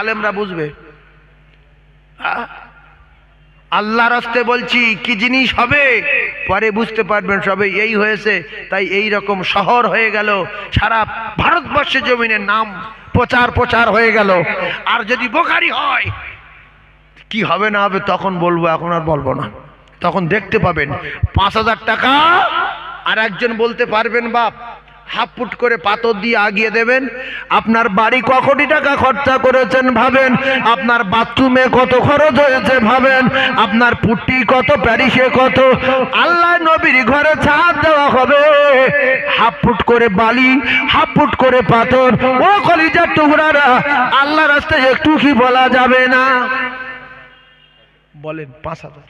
আলেমরা বুঝবে? আল্লাহ রাস্তে বলছি কি জিনিস হবে পরে বুঝতে পারবেন সবে। এই হয়েছে, তাই এই রকম শহর হয়ে গেল, সারা ভারতবর্ষের জমিনের নাম প্রচার হয়ে গেল। আর যদি বোখারি হয় কি হবে না হবে তখন বলবো, এখন আর বলবো না। তখন দেখতে পাবেন 5,000 টাকা আর একজন বলতে পারবেন বাপ হাফ ফুট করে পাথর দিয়ে আগিয়ে দেবেন। আপনার বাড়ি ক কোটি টাকা খরচা করেছেন ভাবেন, আপনার বাথরুমে কত খরচ হয়েছে ভাবেন, আপনার পুট্টি কত, প্যারিসে কত। আল্লাহ নবীর ঘরে ছাদ দেওয়া হবে, হাফ ফুট করে বালি, হাফ ফুট করে পাথর। ও কলিজার টুকরারা, আল্লাহ রাস্তায় একটু কি বলা যাবে না? বলেন 5,000,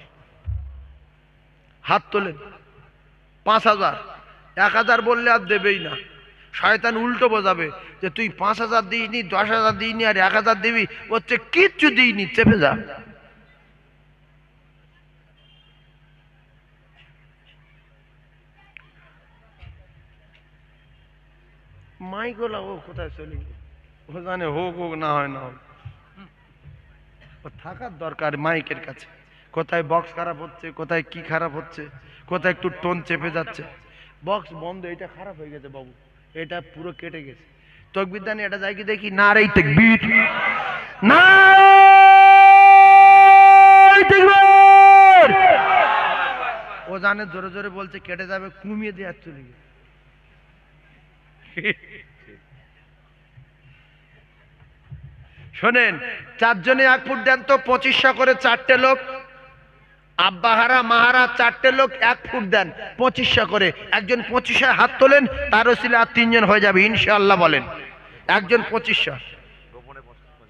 হাত তোলেন। 5,000, 1,000 বললে আর দেবেই না। শয়তান উল্টো বোঝাবে যে তুই 5,000 দিইনি, 10,000 দিইনি, আর 1,000 দিবি। হচ্ছে কিচ্ছু দিইনি, চেপে যা। মাইকোলা ও কোথায় চলে গেল? ও জানে হোক হোক, না হয় না হোক, ও থাকার দরকার মাইকের কাছে। কোথায় বক্স খারাপ হচ্ছে, কোথায় কি খারাপ হচ্ছে, কোথায় একটু টোন চেপে যাচ্ছে। বক্স বন্ধ, এটা খারাপ হয়ে গেছে বাবু, এটা পুরো কেটে গেছে। তাকবীর দানি এটা যাই কি দেখি, নারে তাকবীর, নারে তাকবীর। ও জানে জোরে জোরে বলছে কেটে যাবে, কমিয়ে দিয়ে চলে গেছে। শোনেন, 4 জনে 1 ফুট দেন তো 2500 করে 4টে লোক। আব্বাহারা মাহারা 4টে লোক 1 ফুট দেন 2500 করে। একজন 2500 হাত তোলেন, তার ওসিলা আর 3 জন হয়ে যাবে ইনশাআল্লাহ। বলেন একজন 2500,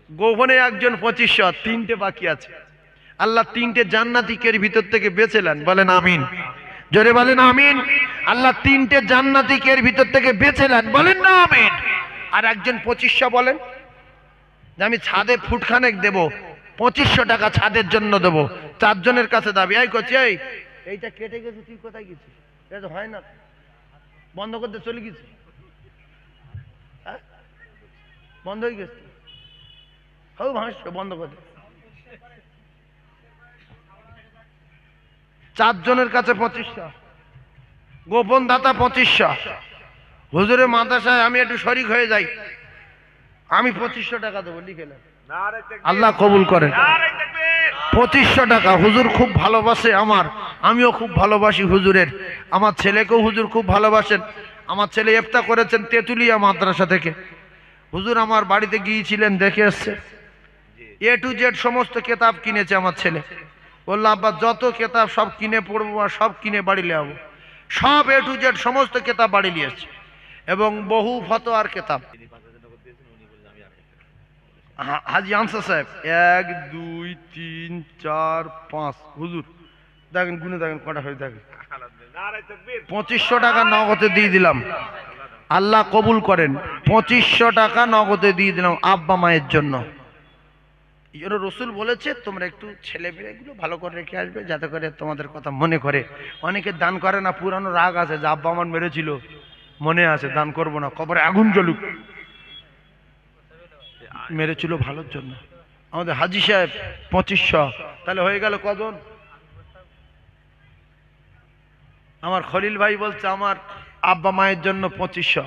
গোপনে একজন 2500, 3টে বাকি আছে। আল্লাহ 3টে জান্নাতীকের ভিতর থেকে বেছে নেন। বলেন আমিন, জোরে বলেন আমিন। আল্লাহ 3টে জান্নাতীকের ভিতর থেকে বেছে নেন। বলেন না আমিন। আর একজন 2500 বলেন যে আমি ছাদে ফুটখানেক দেবো, 2500 টাকা ছাদের জন্য দেবো। 4 জনের কাছে দাবি। এই করছি, এইটা কেটে গেছে, তুই কোথায় গেছিস? এটা তো হয় না, বন্ধ করতে চলে গেছি। হ্যাঁ, বন্ধ হয়ে গেছে, হও ভাস বন্ধ করে। 4 জনের কাছে 2500, গোপন দাতা 2500। হুজুরের মাদ্রাসায় আমি একটু শরিক হয়ে যাই, আমি 2500 টাকা দেবো, লিখে নেন। আল্লাহ কবুল করেন। 2500 টাকা। হুজুর খুব ভালোবাসে আমার, আমিও খুব ভালোবাসি হুজুরের। আমার ছেলেকেও হুজুর খুব ভালোবাসেন। আমার ছেলে ইফতা করেছেন তেতুলিয়া মাদ্রাসা থেকে। হুজুর আমার বাড়িতে গিয়েছিলেন, দেখে এসছে। A to Z সমস্ত কিতাব কিনেছে আমার ছেলে। বললো আব্বা যত কিতাব সব কিনে পড়বো আর সব কিনে বাড়ি নিয়ে যাবো। সব A to Z সমস্ত কিতাব বাড়ি নিয়েছে, এবং বহু ফতোয়ার কিতাব। হাজি আনসার সাহেব 1 2 3 4 5, হুজুর দেখেন গুনে দেখেন কটা হয়ে থাকে। 2500 টাকা নগদে দিয়ে দিলাম, আল্লাহ কবুল করেন। 2500 টাকা নগদে দিয়ে দিলাম আব্বা মায়ের জন্য। এই জন্য রসুল বলেছে তোমরা একটু ছেলে মেয়েগুলো ভালো করে রেখে আসবে, যাতে করে তোমাদের কথা মনে করে। অনেকে দান করে না, পুরানো রাগ আছে যে আব্বা আমার মেরেছিল, মনে আছে দান করবো না, কবরে আগুন জ্বলুক। মেরেছিল ভালোর জন্য। আমাদের হাজি সাহেব 2500, তাহলে হয়ে গেল কজন? আমার খলিল ভাই বলছে আমার আব্বা মায়ের জন্য 2500।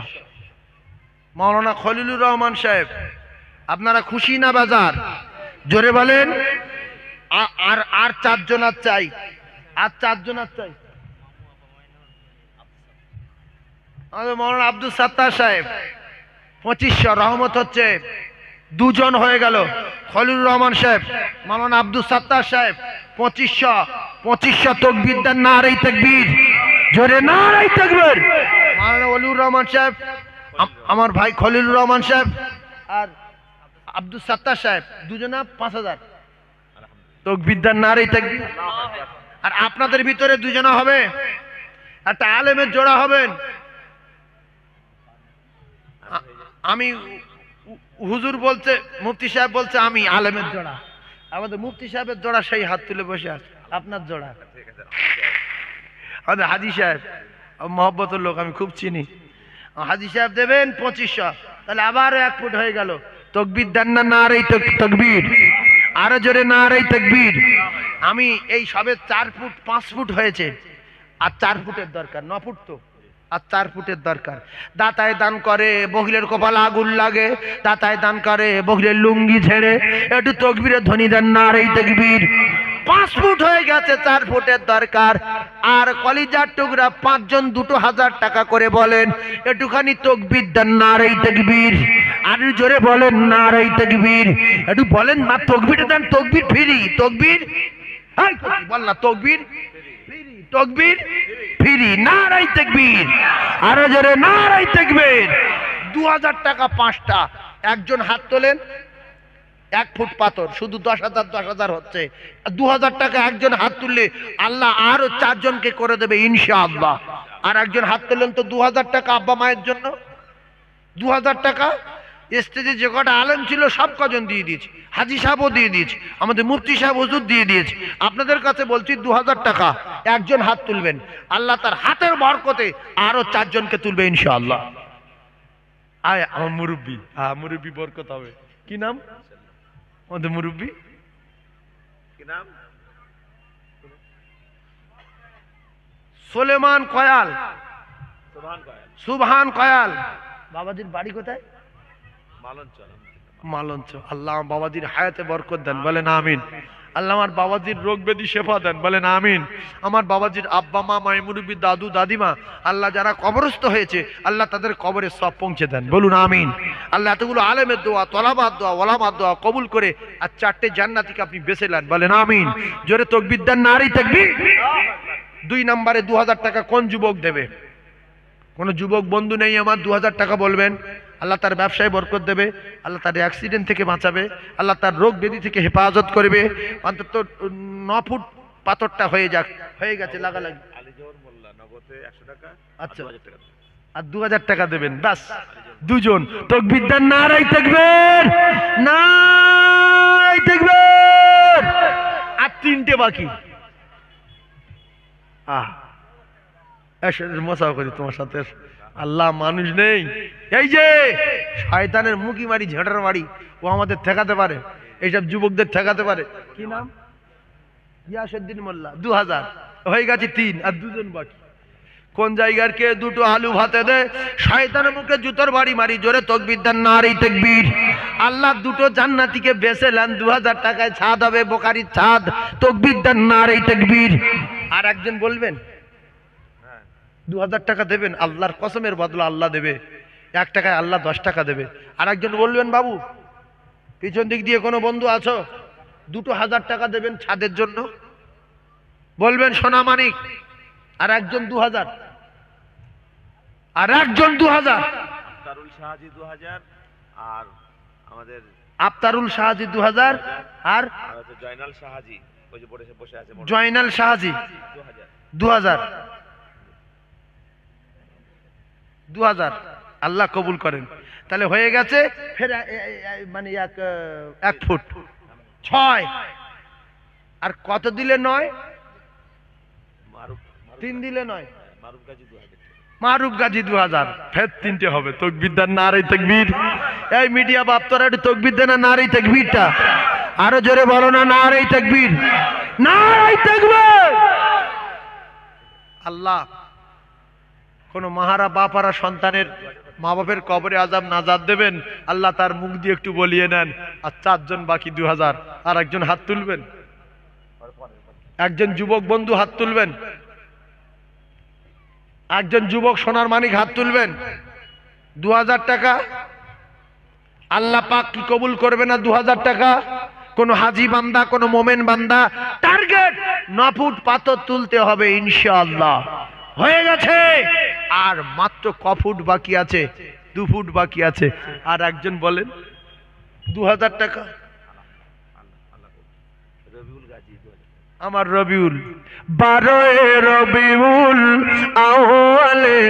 মাওলানা খলিলুর রহমান সাহেব, আপনারা খুশি না বাজার? জোরে বলেন। আর 4 জন আর চাই, আর 4 জন আর চাই। আমাদের মাওলানা আব্দুল সাত্তার সাহেব 2500। রহমত হচ্ছে 2 জন হয়ে গেল। খলিলুর রহমান সাহেব, মাওলানা আব্দুল সাত্তার সাহেব 2500। 2500 তাকবীর দেন, নারে তাকবীর, জোরে নারে তাকবীর। মাওলানা ওলিউর রহমান সাহেব, আমার ভাই খলিলুর রহমান সাহেব আর আব্দুল সাত্তার সাহেব, দুজনা 5000 তাকবীর দেন, নারে তাকবীর। আর আপনাদের ভিতরে 2 জন হবে, একটা আলেমের জোড়া হবেন। আমি হুজুর বলছে, মুফতি সাহেব বলছে আমি আলেমের জোড়া। আমাদের মুফতি সাহেবের জোড়া সেই হাত তুলে বসে আছে, আপনার জোড়া। আমাদের হাজি সাহেব মহব্বতের লোক, আমি খুব চিনি। হাজি সাহেব দেবেন 2500, তাহলে আবার 1 ফুট হয়ে গেল। তকবীর দেন না? নারে তাকবীর, আরো জোরে নারে তাকবীর। আমি এই সবে 4 ফুট 5 ফুট হয়েছে, আর 4 ফুটের দরকার, 9 ফুট তো, আর 4 ফুটের দরকার। দাতায় দান করে বহিলের কপালে আগুন লাগে, দাতায় দান করে বহিলের লুঙ্গি ছেড়ে, একটু তকবীরের ধ্বনি দেন নারে তাকবীর। 5 ফুট হয়ে গেছে, 4 ফুটের দরকার। আর কলিজার টুকরা 5 জন 2000 টাকা করে বলেন, একটুখানি তকবীর দেন নারে তাকবীর। আর জোরে বলেন নারে তাকবীর, একটু বলেন না তকবীর দেন, তকবীর ফ্রি, তকবীর বল না, তকবীর ফ্রি, তকবীর ফ্রি, নারে তাকবীর, আর জোরে নারে তাকবীর। 2000 টাকা 5টা, একজন হাত তোলেন। 1 ফুট পাথর শুধু 10,000 10,000 হচ্ছে। 2000 টাকা একজন হাত তুললে আল্লাহ আরো 4 জনকে করে দেবে ইনশাআল্লাহ। আর একজন হাত তুললেন তো 2000 টাকা আব্বা মায়ের জন্য। 2000 টাকা স্টেজে যে কটা আলেম ছিল সব কজন দিয়ে দিয়েছি, হাজি সাহেবও দিয়ে দিয়েছি, আমাদের মুফতি সাহেব হুজুর দিয়ে দিয়েছি। আপনাদের কাছে বলছি 2000 টাকা একজন হাত তুলবেন, আল্লাহ তার হাতের বরকতে আরো 4 জনকে তুলবে ইনশাআল্লাহ। আয় আমার মুরব্বী, মুরব্বী বরকত হবে। কি নাম আমাদের মুরব্বী? কি নাম? সুলেমান কয়াল, সুবহান কয়াল। বাবাজির বাড়ি কোথায়? মালঞ্চ। আল্লাহ বাবাজির হায়াতে বরকত দেন, বলেন আমিন। আল্লাহ আমার বাবাজির রোগ ব্যাধি শেফা দেন, বলেন আমিন। আমার বাবাজির আব্বা মা, মাই মুরব্বী, দাদু দাদিমা, আল্লাহ যারা কবরস্থ হয়েছে আল্লাহ তাদের কবরে সব পৌঁছে দেন, বলুন আমিন। আল্লাহ এতগুলো আলেমের দোয়া, তলাবাদ দোয়া, ওলামার দোয়া কবুল করে আর 4টে জান্নাতীকে আপনি বেছে নেন, বলেন আমিন। জোরে তাকবীর দেন, নারে তাকবীর। 2 নম্বরে 2000 টাকা কোন যুবক দেবে? কোন যুবক বন্ধু নেই আমার? 2000 টাকা বলবেন, আল্লাহ তার ব্যবসায় বরকত দেবে, আল্লাহ তার অ্যাক্সিডেন্ট থেকে বাঁচাবে, আল্লাহ তার রোগ ব্যাধি থেকে হেফাজত করবে। অন্তত 9 ফুট পাথরটা হয়ে যাক, হয়ে গেছে লাগালাগি। আচ্ছা, আর 2000 টাকা দেবেন, বাস 2 জন। তাকবীর দেন, নারে তাকবীর, নারে তাকবীর। আর 3টে বাকি। মশা করি তোমার সাথে, আল্লাহ মানুষ নেই। এই যে শয়তানের মুখি মারি, ঝেঁটার বাড়ি, ও আমাদের ঠেকাতে পারে, এইসব যুবকদের ঠেকাতে পারে। কি নাম? ইয়াসুদ্দিন মোল্লা। 2000 হয়ে গেছে, 3 আর 2 জন বাকি। কোন জায়গার কে 2টো আলু ভাতে দে, শয়তানের মুখে জুতোর বাড়ি মারি। জোরে তাকবীর দেন, নারে তাকবীর। আল্লাহ 2টো জান্নাতীকে বেচে নেন, 2000 টাকায় ছাদ হবে, বোকারির ছাদ। তাকবীর দেন, নারে তাকবীর। আর একজন বলবেন 2000 টাকা দেবেন, আল্লাহর কসমের বদলা আল্লাহ দেবে। 1 টাকায় আল্লাহ 10 টাকা দেবে। আর একজন বলবেন বাবু, পিছন দিক দিয়ে কোনো বন্ধু আছো, 2000 টাকা দেবেন ছাদের জন্য, বলবেন সোনামানিক। আর একজন 2000, আর একজন 2000। আফতারুল শাহাজি 2000, আর আমাদের আফতারুল শাহাজি 2000, আর জয়নাল শাহাজি, ওই যে বসে আছে, জয়নাল শাহাজি 2000। 2000 আল্লাহ কবুল করেন। তাহলে হয়ে গেছে ফের মানে 1 ফুট 6। আর কত দিলে 9? 3 দিলে 9। মারুফ গাজী 2000, ফের 3টে হবে। তাকবীর দেন, নারে তাকবীর। এই মিডিয়া বাপ, তোরা একটু তাকবীর দেন না, নারে তাকবীরটা আরো জোরে বলো না, নারে তাকবীর, নারে তাকবীর। আল্লাহ কোন মাহারা বাপারা সন্তানের মা বাপের কবরে আযাব নাজাত দেবেন, আল্লাহ তার মুখ দিয়ে একটু বলিয়ে নেন। আর 4 জন বাকি 2000। আর একজন হাত তুলবেন, একজন যুবক বন্ধু হাত তুলবেন, একজন যুবক সোনার মানিক হাত তুলবেন। 2000 টাকা আল্লাহ পাক কি কবুল করবে না? 2000 টাকা কোন হাজি বান্দা, কোন মোমেন বান্দা, টার্গেট 9 ফুট পাথর তুলতে হবে ইনশাআল্লাহ। হয়ে গেছে, আর মাত্র ক ফুট বাকি আছে? 2 ফুট বাকি আছে। আর একজন বলেন 2000 টাকা। আমার রবিউল, 12 রবিউল আউয়ালে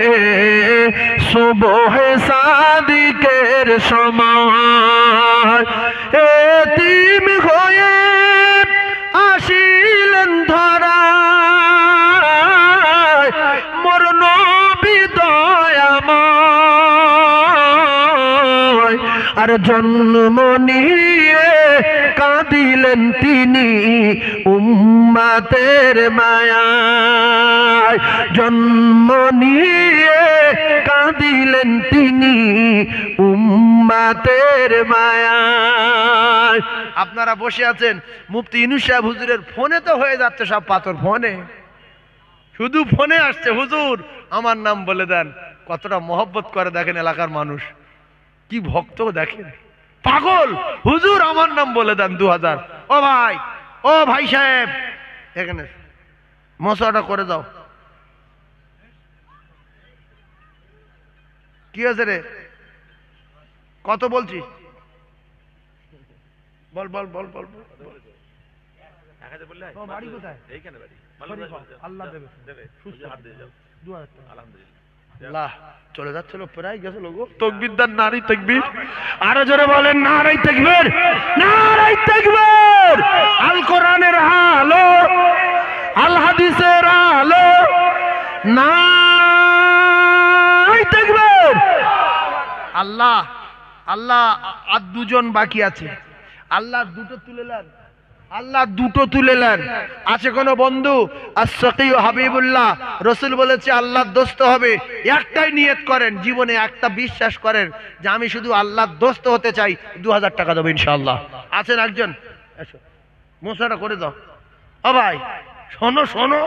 সুবহে সাদিকের সময় এতিম হয়ে আসিলেন ধরায়, মোর নবী দয়াময় আর জন্ম নিয়ে কাঁদিলেন তিনি উম্মতের মায়ায়, জন্ম নিয়ে কাঁদিলেন তিনি উম্মতের মায়ায়। আপনারা বসে আছেন, মুফতি ইউনূস সাহেব হুজুরের ফোনে তো হয়ে যাচ্ছে সব পাথর, ফোনে শুধু ফোনে আসছে, হুজুর আমার নাম বলে দেন। কতটা মহব্বত করে দেখেন এলাকার মানুষ, কি ভক্ত দেখেন, পাগল, হুজুর আমার নাম বলে দেন 2000। ও ভাই, ও ভাই সাহেব, এখানে মশাটা করে দাও। কি আছে রে, কত বলছি, বল বল বল বল বল। বাড়ি কোথায়? এইখানে বাড়ি। আল্লাহ দেবে, হাত দিয়ে যাও। আলহামদুলিল্লাহ। আল্লাহ চলে যাচ্ছিল, প্রায় গেছে লোক। তাকবীর দেন, নারী তাকবীর, আরো জোরে বলেন নারী তাকবীর, নারী তাকবীর। আল কোরআনের আলো, আল হাদিসের আলো, নারী তাকবীর। আল্লাহ আল্লাহ আর দুজন বাকি আছে, আল্লাহ দুটো তুলে নেন, আল্লাহ দুটো তুলে নেন। আছে কোন বন্ধু? আস-সাকি হাবিবুল্লাহ, রাসূল বলেছে আল্লাহর দোস্ত হবে, একটাই নিয়ত করেন, জীবনে একটা বিশ্বাস করেন যে আমি শুধু আল্লাহর দোস্ত হতে চাই, 2000 টাকা দেবো ইনশাআল্লাহ। আছেন একজন? এসো, মোসাটা করে দাও। ও ভাই শোনো শোনো,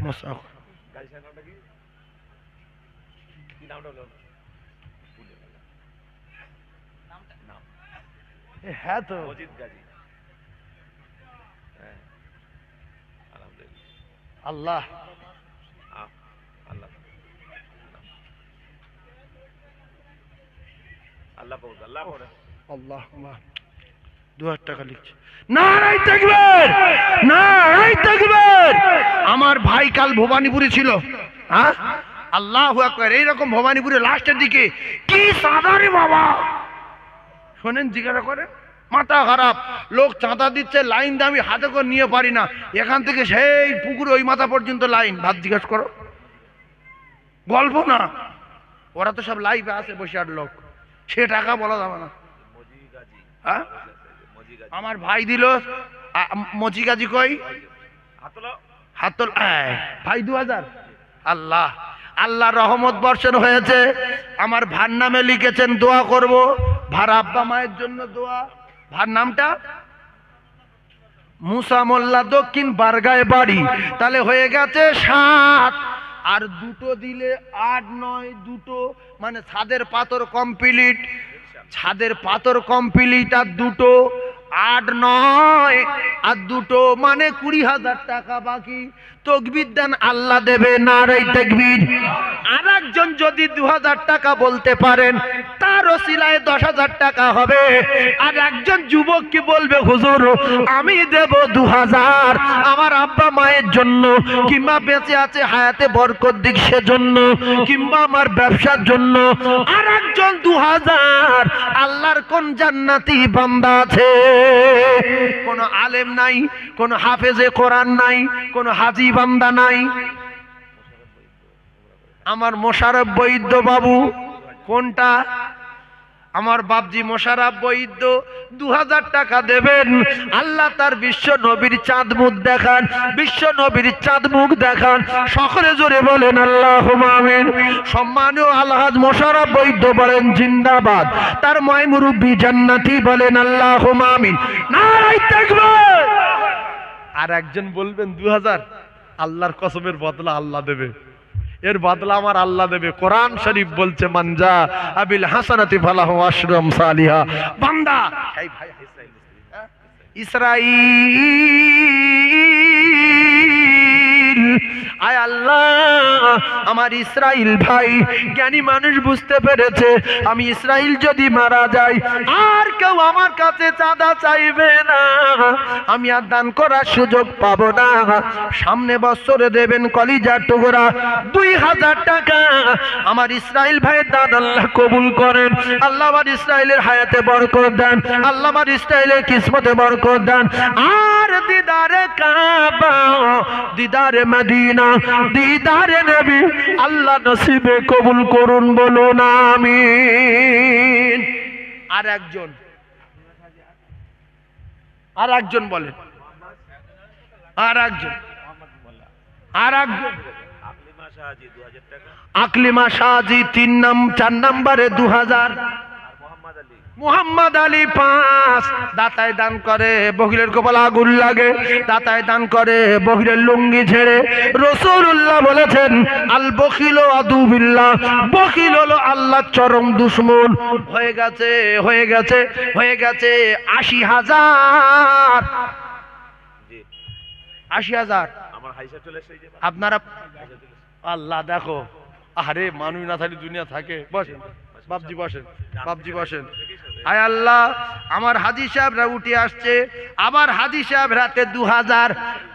মোসা হ্যাঁ তো মজিদ গাজী। আল্লাহ আল্লাহ আল্লাহ কবুল, আল্লাহ কবুল। আল্লাহ 2000 টাকা লিখছে। নারায়ে তাকবীর, নারায়ে তাকবীর। আমার ভাই কাল ভবানীপুরে ছিল, হ্যাঁ আল্লাহু আকবার। এইরকম ভবানীপুরে লাস্টের দিকে কি চাঁদা রে বাবা, শোনেন জিজ্ঞাসা করেন, মাথা খারাপ, লোক চাঁদা দিচ্ছে, লাইন দিয়ে আমি হাতে করে নিয়ে পারি না, এখান থেকে সেই পুকুর ওই মাথা পর্যন্ত লাইন। ভাত জিজ্ঞেস করো, গল্প না, ওরা তো সব লাইভে আছে বসে, আর লোক সে টাকা বলা যাবে না। হ্যাঁ আমার ভাই দিল মজি গাজি, কই হাতল ভাই 2000। আল্লাহ আল্লাহ রহমত বর্ষণ হয়েছে, আমার ভার নামে লিখেছেন, দোয়া করব, ভার আব্বা মায়ের জন্য দোয়া। ভার নামটা মুসা মোল্লা, দক্ষিণ বারগায় বাড়ি। তাহলে হয়ে গেছে 7, আর দুটো দিলে 8 9, দুটো মানে ছাদের পাথর কমপ্লিট, ছাদের পাথর কমপ্লিট, আর দুটো 8 9, আর দুটো মানে 20,000 টাকা বাকি। তাকবীর দেন, আল্লাহ দেবে, নারায়ে তাকবীর। আর একজন যদি 2000 টাকা বলতে পারেন, তার ওসিলায় 10,000 টাকা হবে। আর একজন যুবক কি বলবে, হুজুর আমি দেব 2000 আমার আব্বা মায়ের জন্য, কিংবা বেঁচে আছে হায়াতে বরকত দিক সেজন্য, কিংবা আমার ব্যবসার জন্য। আর একজন 2000, আল্লাহর কোন জান্নাতি বান্দা আছে? কোন আলেম নাই, কোন হাফেজে কোরআন নাই, কোন হাজী বান্দা নাই। আমার মোশাররফ বৈদ্য বাবু, কোনটা? আমার বাপজি মোশাররফ বৈদ্য 2000 টাকা দেবেন। আল্লাহ তার বিশ্ব নবীর চাঁদ মুখ দেখান, বিশ্ব নবীর চাঁদ মুখ দেখান, সকলে জোরে বলেন আল্লাহুম্মা আমিন। সম্মানীয় আলহাজ মোশাররফ বৈদ্য বলেন জিন্দাবাদ, তার ময় মুরব্বি জান্নাতি বলেন আল্লাহুম্মা আমিন, নারায়ে তাকবীর। আর একজন বলবেন 2000, আল্লাহর কসমের বদলা আল্লাহ দেবে, এর বদলা আমার আল্লাহ দেবে। কোরআন শরীফ বলছে, মানজা আবিল হাসানাতি ফালাহু আশরুম সালিহা। বান্দা ইসরাঈল, আয় আল্লাহ আমার ইসরাইল ভাই জ্ঞানী মানুষ বুঝতে পেরেছে, আমি ইসরাইল যদি মারা যাই আর কেউ আমার কাছে চাঁদা চাইবে না, আমি আর দান করার সুযোগ পাবো না। সামনে বছরে দেবেন কলিজার টুকরা 2000 টাকা। আমার ইসরাইল ভাইয়ের দান আল্লাহ কবুল করেন। আল্লাহ আমার ইসরাইলের হায়াতে বরকত দেন, আল্লাহ আমার ইসরাইলের কিসমতে বরকত দেন। আর আমার দিদারে কাবা, দিদারে মদিনা, দিদারে নবী আল্লাহ নসিবে কবুল করুন, বলুন আমিন। আর একজন বলেন, আর একজন আকলিমা শাহজি 2000 টাকা, আকলিমা শাহজি 4 নম্বরে 2000, মোহাম্মদ আলী 5, দাতায় দান করে বহিরের কপালে আগুন লাগে, দাতায় দান করে বহিরের লুঙ্গি ছেড়ে। রাসূলুল্লাহ বলেছেন আল বখিল আদুবিল্লাহ, বখিল হলো আল্লাহর চরম দুশমন। হয়ে গেছে 80,000, জি 80,000 আমার হাইসা চলে এসে যে আপনারা। আল্লাহ দেখো, আরে মানুষ না থাকলে দুনিয়া থাকে। বসেন বাপজি, বসেন বাপজি, বসেন। আয় আল্লাহ, আমার হাজি সাহেবরা উঠে আসছে, আবার হাজি সাহেব রাতে 2000,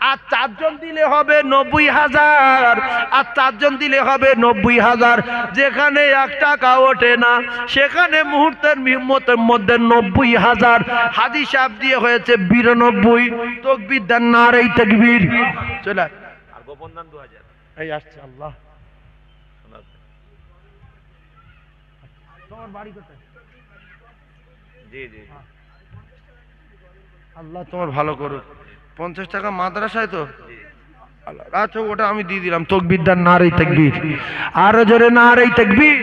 আর 4 জন দিলে হবে 90,000, আর 4 জন দিলে হবে 90,000। যেখানে 1 টাকা ওঠে না সেখানে মুহূর্তের মধ্যে 90,000। হাজি সাহেব দিয়ে হয়েছে 92। তাকবীর দেন, নারে তাকবীর। চলে আর গোপন দান 2000। এই আসছে। আল্লাহ, তোমার বাড়ি কোথায়? জি জি আল্লাহ তোমার ভালো করুক। 50 টাকা মাদ্রাসায় তো, আচ্ছা ওটা আমি দিয়ে দিলাম। তাকবীর দেন, নারে তাকবীর। আরো জোরে নারে তাকবীর।